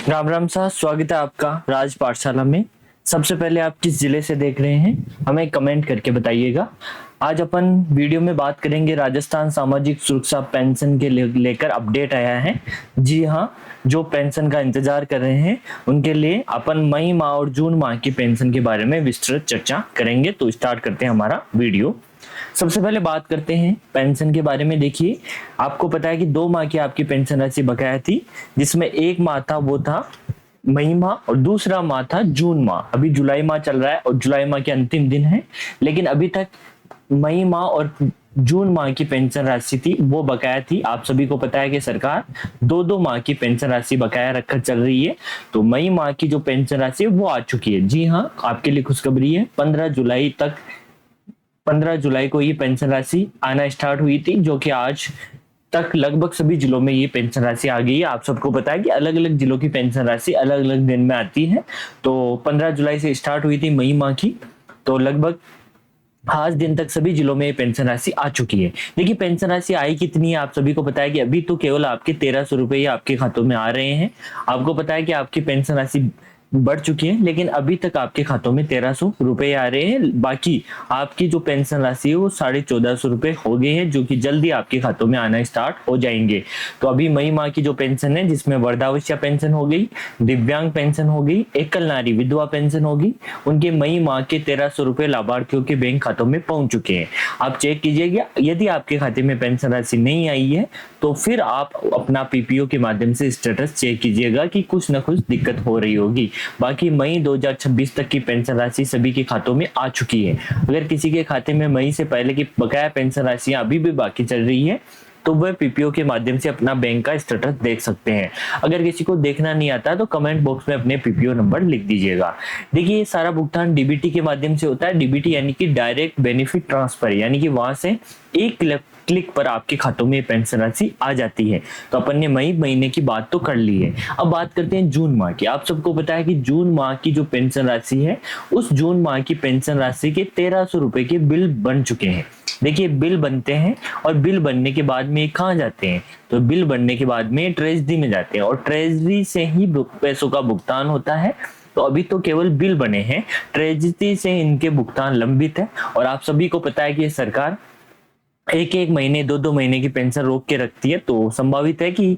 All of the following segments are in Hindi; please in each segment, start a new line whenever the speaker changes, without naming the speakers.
राम राम साहब, स्वागत है आपका राज पाठशाला में। सबसे पहले आप किस जिले से देख रहे हैं हमें कमेंट करके बताइएगा। आज अपन वीडियो में बात करेंगे राजस्थान सामाजिक सुरक्षा पेंशन के लेकर अपडेट आया है। जी हाँ, जो पेंशन का इंतजार कर रहे हैं उनके लिए अपन मई माह और जून माह की पेंशन के बारे में विस्तृत चर्चा करेंगे। तो स्टार्ट करते हैं हमारा वीडियो। सबसे पहले बात करते हैं पेंशन के बारे में। देखिए, आपको पता है कि 2 माह की आपकी पेंशन राशि बकाया थी, जिसमें एक माह था वो था मई माह और दूसरा माह था जून माह। अभी जुलाई माह चल रहा है और जुलाई माह के अंतिम दिन है, लेकिन अभी तक मई माह और जून माह की पेंशन राशि थी वो बकाया थी। आप सभी को पता है कि सरकार 2-2 माह की पेंशन राशि बकाया रखकर चल रही है। तो मई माह की जो पेंशन राशि है वो आ चुकी है। जी हाँ, आपके लिए खुशखबरी है, 15 जुलाई को ये पेंशन राशि आना स्टार्ट हुई थी, जो कि आज तक लगभग सभी जिलों में ये पेंशन राशि आ गई है। आप सबको पता है कि अलग अलग जिलों की पेंशन राशि अलग अलग दिन में आती है। तो 15 जुलाई से स्टार्ट हुई थी मई माह की, तो लगभग आज दिन तक सभी जिलों में पेंशन राशि आ चुकी है। देखिए, पेंशन राशि आई कितनी है, आप सभी को पता है कि अभी तो केवल आपके 1300 रुपए आपके खातों में आ रहे हैं। आपको पता है कि आपकी पेंशन राशि बढ़ चुकी है, लेकिन अभी तक आपके खातों में 1300 रुपए आ रहे हैं। बाकी आपकी जो पेंशन राशि है वो 1450 रुपए हो गए हैं, जो कि जल्दी आपके खातों में आना स्टार्ट हो जाएंगे। तो अभी मई माह की जो पेंशन है, जिसमें वृद्धावस्था पेंशन हो गई, दिव्यांग पेंशन हो गई, एकल नारी विधवा पेंशन होगी, उनके मई माह के 1300 रुपए लाभार्थियों के बैंक खातों में पहुंच चुके हैं। आप चेक कीजिएगा, यदि आपके खाते में पेंशन राशि नहीं आई है तो फिर आप अपना पीपीओ के माध्यम से स्टेटस चेक कीजिएगा कि कुछ ना कुछ दिक्कत हो रही होगी। बाकी मई 2026 तक की पेंशन राशि सभी के खातों में आ चुकी है। अगर किसी के खाते में मई से पहले की बकाया पेंशन राशियां अभी भी बाकी चल रही है तो वह पीपीओ के माध्यम से अपना बैंक का स्टेटस देख सकते हैं। अगर किसी को देखना नहीं आता तो कमेंट बॉक्स में अपने पीपीओ नंबर लिख दीजिएगा। देखिए, सारा भुगतान डीबीटी के माध्यम से होता है। डीबीटी यानी कि डायरेक्ट बेनिफिट ट्रांसफर, यानी कि वहां से एक क्लिक पर आपके खातों में पेंशन राशि आ जाती है। तो अपन ने मई महीने की बात तो कर ली है। अब बात करते हैं जून माह की। आप सबको पता है कि जून माह की जो पेंशन राशि है, उस जून माह की पेंशन राशि के 1300 रुपए के बिल बन चुके हैं। देखिए, बिल बनते हैं और बिल बनने के बाद में कहाँ जाते हैं, तो बिल बनने के बाद में ट्रेजरी में जाते हैं और ट्रेजरी से ही पैसों का भुगतान होता है। तो अभी तो केवल बिल बने हैं, ट्रेजरी से इनके भुगतान लंबित है। और आप सभी को पता है कि सरकार एक एक महीने 2-2 महीने की पेंशन रोक के रखती है। तो संभावित है कि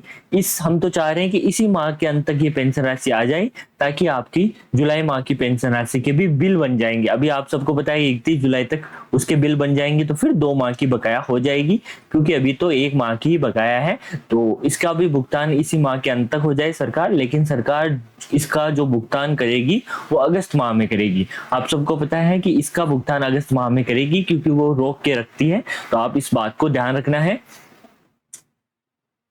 हम तो चाह रहे हैं कि इसी माह के अंत तक ये पेंशन राशि आ जाए, ताकि आपकी जुलाई माह की पेंशन राशि के भी बिल बन जाएंगे। अभी आप सबको पता है 31 जुलाई तक उसके बिल बन जाएंगे, तो फिर 2 माह की बकाया हो जाएगी, क्योंकि अभी तो 1 माह की ही बकाया है। तो इसका भी भुगतान इसी माह के अंत तक हो जाए सरकार, लेकिन सरकार इसका जो भुगतान करेगी वो अगस्त माह में करेगी। आप सबको पता है कि इसका भुगतान अगस्त माह में करेगी, क्योंकि वो रोक के रखती है। तो आप इस बात को ध्यान रखना है।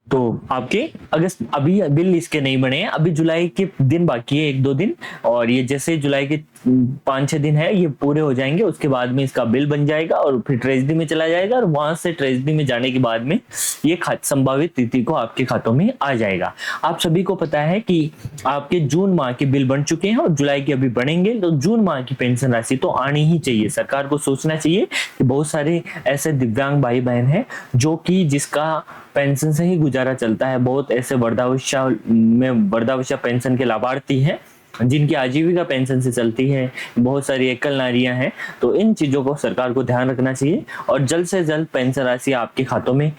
तो आपके अगस्त अभी बिल इसके नहीं बने हैं, अभी जुलाई के दिन बाकी है 1-2 दिन, और ये जैसे जुलाई के 5-6 दिन है ये पूरे हो जाएंगे, उसके बाद में इसका बिल बन जाएगा और फिर ट्रेजरी में चला जाएगा, और वहां से ट्रेजरी में जाने के बाद में ये संभावित तिथि को आपके खातों में आ जाएगा। आप सभी को पता है कि आपके जून माह के बिल बन चुके हैं और जुलाई के अभी बढ़ेंगे, तो जून माह की पेंशन राशि तो आनी ही चाहिए। सरकार को सोचना चाहिए कि बहुत सारे ऐसे दिव्यांग भाई बहन हैं जो कि जिसका पेंशन से ही गुजारा चलता है। बहुत ऐसे वृद्धावस्था पेंशन के लाभार्थी हैं जिनकी आजीविका पेंशन से चलती है। बहुत सारी एकल नारियां हैं। तो इन चीजों को सरकार को ध्यान रखना चाहिए और जल्द से जल्द पेंशन राशि आपके खातों में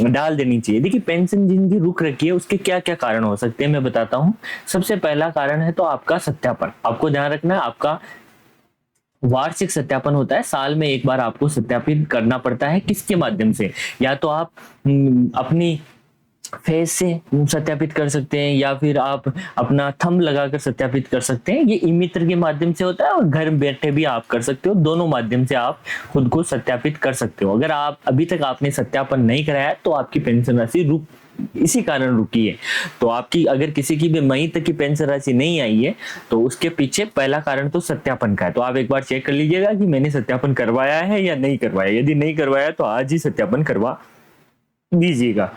डाल देनी चाहिए। देखिए, पेंशन जिनकी रुक रखी है उसके क्या क्या कारण हो सकते हैं मैं बताता हूँ। सबसे पहला कारण है तो आपका सत्यापन। आपको ध्यान रखना है, आपका वार्षिक सत्यापन होता है, साल में एक बार आपको सत्यापित करना पड़ता है। किसके माध्यम से? या तो आप अपनी फेस से सत्यापित कर सकते हैं, या फिर आप अपना थंब लगाकर सत्यापित कर सकते हैं। ये ई मित्र के माध्यम से होता है और घर बैठे भी आप कर सकते हो। दोनों माध्यम से आप खुद को सत्यापित कर सकते हो। अगर आप अभी तक आपने सत्यापन नहीं कराया तो आपकी पेंशन राशि इसी कारण रुकी है। तो आपकी अगर किसी की भी मई तक की पेंशन राशि नहीं आई है तो उसके पीछे पहला कारण तो सत्यापन का है। तो आप एक बार चेक कर लीजिएगा कि मैंने सत्यापन करवाया है या नहीं करवाया। यदि नहीं करवाया तो आज ही सत्यापन करवा दीजिएगा।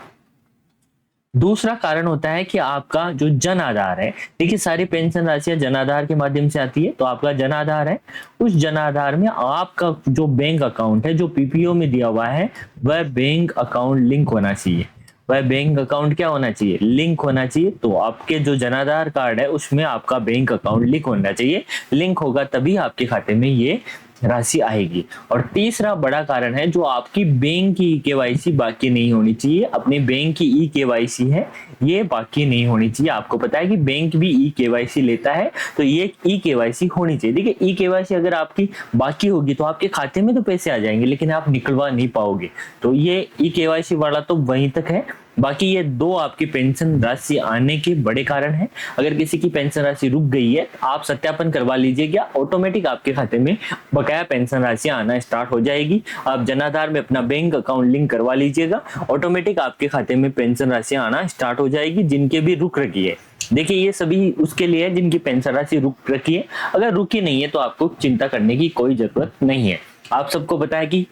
दूसरा कारण होता है कि आपका जो जन आधार है। देखिए, सारी पेंशन राशियां जन आधार के माध्यम से आती है। तो आपका जन आधार है, उस जन आधार में आपका जो बैंक अकाउंट है जो पीपीओ में दिया हुआ है वह बैंक अकाउंट लिंक होना चाहिए। वह बैंक अकाउंट क्या होना चाहिए, लिंक होना चाहिए। तो आपके जो जनाधार कार्ड है उसमें आपका बैंक अकाउंट लिंक होना चाहिए, लिंक होगा तभी आपके खाते में ये राशि आएगी। और तीसरा बड़ा कारण है जो आपकी बैंक की केवाईसी बाकी नहीं होनी चाहिए, अपने बैंक की ई केवाईसी है ये बाकी नहीं होनी चाहिए। आपको पता है कि बैंक भी ई केवाईसी लेता है, तो ये ई केवाईसी होनी चाहिए। देखिए ई केवाईसी अगर आपकी बाकी होगी तो आपके खाते में तो पैसे आ जाएंगे लेकिन आप निकलवा नहीं पाओगे, तो ये ई केवाईसी वाला तो वहीं तक है। बाकी ये दो आपकी पेंशन राशि आने के बड़े कारण हैं। अगर किसी की पेंशन राशि रुक गई है आप सत्यापन करवा लीजिएगा, ऑटोमेटिक आपके खाते में बकाया पेंशन राशि आना स्टार्ट हो जाएगी। आप जनाधार में अपना बैंक अकाउंट लिंक करवा लीजिएगा, ऑटोमेटिक आपके खाते में पेंशन राशि आना स्टार्ट हो जाएगी, जिनके भी रुक रखी है। देखिए ये सभी उसके लिए है जिनकी पेंशन राशि रुक रखी है, अगर रुकी नहीं है तो आपको चिंता करने की कोई जरूरत नहीं है। आप सबको पता है कि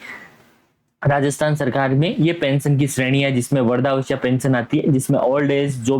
राजस्थान सरकार में ये पेंशन की श्रेणी है जिसमें वृद्धावस्था पेंशन आती है, जिसमें ओल्ड एज जो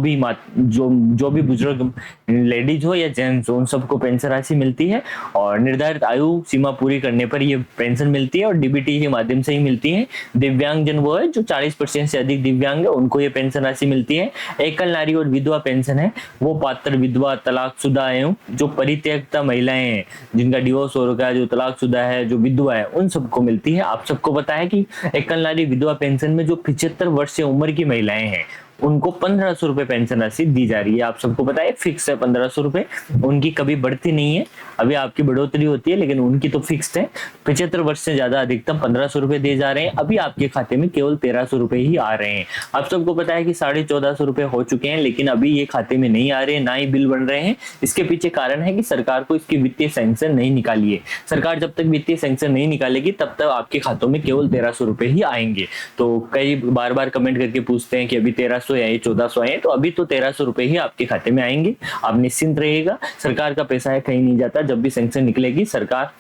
भी बुजुर्ग लेडीज हो या जेंट्स हो उन सबको पेंशन राशि मिलती है, और निर्धारित आयु सीमा पूरी करने पर ये पेंशन मिलती है और डीबीटी के माध्यम से ही मिलती है। दिव्यांगजन वो है जो 40% से अधिक दिव्यांग है उनको ये पेंशन राशि मिलती है। एकल नारी और विधवा पेंशन है, वो पात्र विधवा, तलाकशुदा एवं जो परित्यक्ता महिलाएं हैं जिनका डिवोर्स हो रखा है, जो तलाकशुदा है, जो विधवा है, उन सबको मिलती है। आप सबको पता है कि एकल नारी विधवा पेंशन में जो 75 वर्ष से उम्र की महिलाएं हैं उनको 1500 रुपए पेंशन राशि दी जा रही है। आप सबको पता है फिक्स है 1500 रुपए, उनकी कभी बढ़ती नहीं है, अभी आपकी बढ़ोतरी होती है लेकिन उनकी तो फिक्स्ड है। 75 वर्ष से ज्यादा अधिकतम 1500 रुपए दिए जा रहे हैं। अभी आपके खाते में केवल 1300 रुपए ही आ रहे हैं। आप सबको पता है कि 1450 रुपए हो चुके हैं लेकिन अभी ये खाते में नहीं आ रहे, ना ही बिल बन रहे हैं। इसके पीछे कारण है कि सरकार को इसकी वित्तीय सैंक्शन नहीं निकाली है। सरकार जब तक वित्तीय सैंक्शन नहीं निकालेगी तब तक आपके खातों में केवल 1300 रुपए ही आएंगे। तो कई बार बार कमेंट करके पूछते हैं कि अभी 1300 या 1400 आए, तो अभी तो 1300 रुपए ही आपके खाते में आएंगे। आप निश्चिंत रहिएगा, सरकार का पैसा है कहीं नहीं जाता, जब भी सैंक्शन निकलेगी सरकार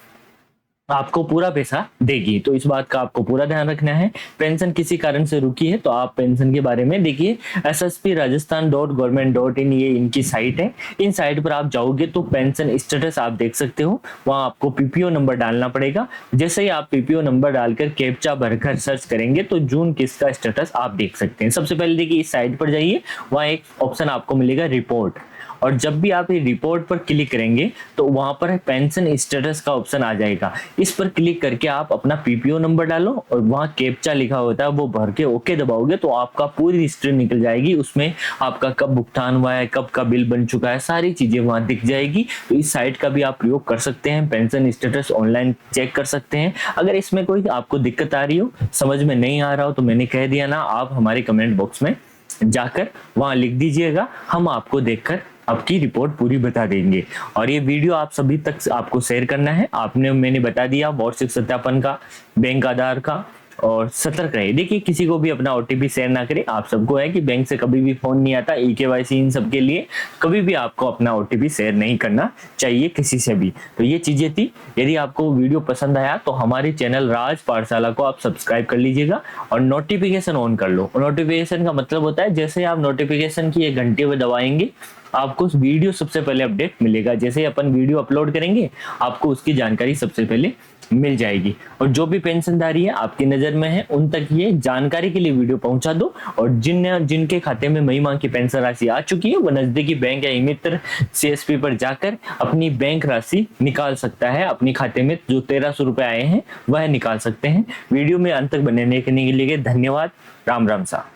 आपको पूरा पैसा देगी। तो इस बात का आपको पूरा ध्यान रखना है। पेंशन किसी कारण से रुकी है तो आप पेंशन के बारे में देखिए ssprajasthan.government.in ये इनकी साइट है। इन साइट पर आप जाओगे तो पेंशन स्टेटस आप देख सकते हो, वहां आपको पीपीओ नंबर डालना पड़ेगा। जैसे ही आप पीपीओ नंबर डालकर कैप्चा भरकर सर्च करेंगे तो जून किसका स्टेटस आप देख सकते हैं। सबसे पहले देखिए इस साइट पर जाइए, वहां एक ऑप्शन आपको मिलेगा रिपोर्ट, और जब भी आप ये रिपोर्ट पर क्लिक करेंगे तो वहां पर पेंशन स्टेटस का ऑप्शन आ जाएगा। इस पर क्लिक करके आप अपना पीपीओ नंबर डालो और वहां कैप्चा लिखा होता है वो भर के ओके दबाओगे तो आपका पूरी हिस्ट्री निकल जाएगी। उसमें आपका कब भुगतान हुआ है, कब का बिल बन चुका है, सारी चीजें वहां दिख जाएगी। तो इस साइट का भी आप प्रयोग कर सकते हैं, पेंशन स्टेटस ऑनलाइन चेक कर सकते हैं। अगर इसमें कोई आपको दिक्कत आ रही हो, समझ में नहीं आ रहा हो, तो मैंने कह दिया ना, आप हमारे कमेंट बॉक्स में जाकर वहां लिख दीजिएगा, हम आपको देखकर आपकी रिपोर्ट पूरी बता देंगे। और ये वीडियो आप सभी तक आपको शेयर करना है। मैंने बता दिया वार्षिक सत्यापन का, बैंक आधार का, और सतर्क रहे। देखिए किसी को भी अपना ओटीपी शेयर ना करें। आप सबको है कि बैंक से कभी भी फोन नहीं आता, ईकेवाईसी इन सब के लिए कभी भी आपको अपना ओटीपी शेयर नहीं करना चाहिए किसी से भी। तो ये चीजें थी। यदि आपको वीडियो पसंद आया तो हमारे चैनल राज पाठशाला को आप सब्सक्राइब कर लीजिएगा और नोटिफिकेशन ऑन कर लो। नोटिफिकेशन का मतलब होता है जैसे आप नोटिफिकेशन की एक घंटे में दबाएंगे आपको वीडियो सबसे पहले अपडेट मिलेगा। जैसे अपन वीडियो अपलोड करेंगे आपको उसकी जानकारी सबसे पहले मिल जाएगी। और जो भी पेंशनधारी है आपकी नजर में है उन तक ये जानकारी के लिए वीडियो पहुंचा दो। और जिनके खाते में मई माह की पेंशन राशि आ चुकी है वो नजदीकी बैंक या मित्र सीएसपी पर जाकर अपनी बैंक राशि निकाल सकता है। अपने खाते में जो 1300 रुपए आए हैं वह निकाल सकते हैं। वीडियो में अंत तक बने रहने के लिए धन्यवाद। राम राम सा।